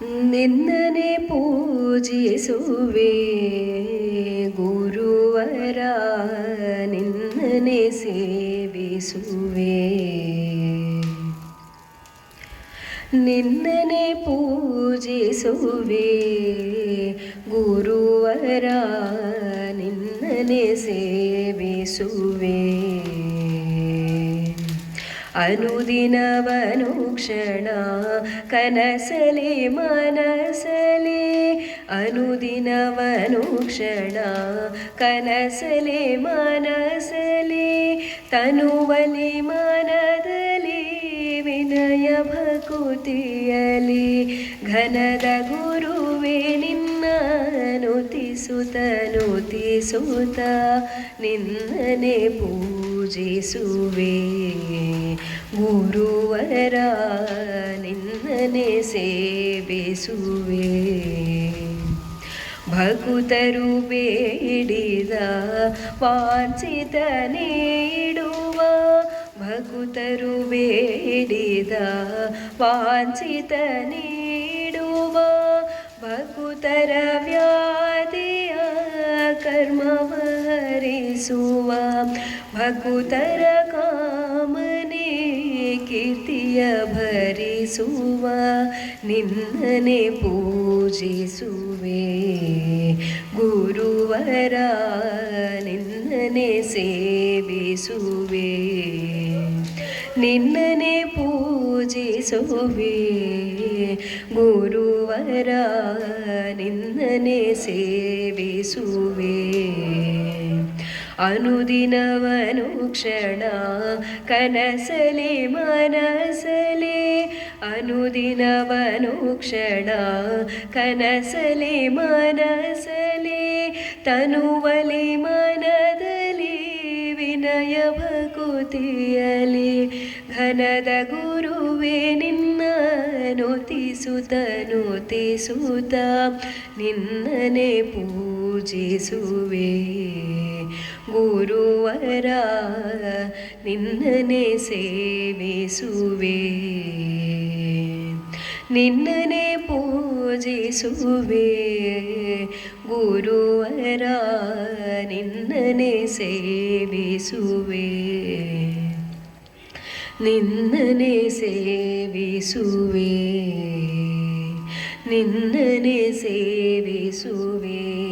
ನಿನ್ನನೆ ಪೂಜಿಸುವೆ ಗುರುವರ, ನಿನ್ನನೆ ಸೇವಿಸುವೆ. ನಿನ್ನನೆ ಪೂಜಿಸುವೆ ಗುರುವರ, ನಿನ್ನನೆ ಸೇವಿಸುವೆ. ಅನುದಿನವನುಕ್ಷಣ ಕನಸಲಿ ಮನಸಲಿ, ಅನುದಿನವನುಕ್ಷಣ ಕನಸಲಿ ಮನಸಲಿ, ತನುವಲಿ ಮನದಲ್ಲಿ ವಿನಯ ಭಕುತಿಯಲಿ. ಘನದ ಗುರುವೇ ನಿನ್ನ ನುತಿಸುತ್ತ ನುತಿಸುತ್ತ ನಿನ್ನನೆ ಪೂಜಿಸುವೆ ಗುರುವರ, ನಿನ್ನನೆ ಸೇವಿಸುವೆ. ಭಕುತರು ಬೇಡಿದ ವಾಂಛಿತ ನೀಡುವ, ಭಕುತರು ಬೇಡಿದ ವಾಂಛಿತ ನೀಡುವ. ಭಕುತರ ವ್ಯಾಧಿಯ ಕರ್ಮವ ಹರಿಸುವ, ಭಕುತರ ಕಾಮನೆ ಕೀರ್ತಿಯ ಭರಿಸುವ. ನಿನ್ನನೆ ಪೂಜಿಸುವೆ ಗುರುವರ, ನಿನ್ನನೆ ಸೇವಿಸುವೆ. ನಿನ್ನನೆ ಪೂಜಿಸುವೆ ಗುರುವರ, ನಿನ್ನನೆ ಸೇವಿಸುವೆ. ಅನುದಿನವನುಕ್ಷಣ ಕನಸಲಿ ಮನಸಲಿ, ಅನುದಿನವನುಕ್ಷಣ ಕನಸಲಿ ಮನಸಲಿ, ತನುವಲಿ ಮನದಲ್ಲಿ ವಿನಯ ಭಕುತಿಯಲಿ. ಘನದ ಗುರುವೇ ನಿನ್ನ ನುತಿಸುತ್ತ ನುತಿಸುತ್ತ ನಿನ್ನನೆ ಪೂಜಿಸುವೆ ಗುರುವರ, ನಿನ್ನನೆ ಸೇವಿಸುವೆ. ನಿನ್ನನೆ ಪೂಜಿಸುವೆ ಗುರುವರ, ನಿನ್ನನೆ ಸೇವಿಸುವೆ. ನಿನ್ನನೆ ಸೇವಿಸುವೆ, ನಿನ್ನನೆ ಸೇವಿಸುವೆ.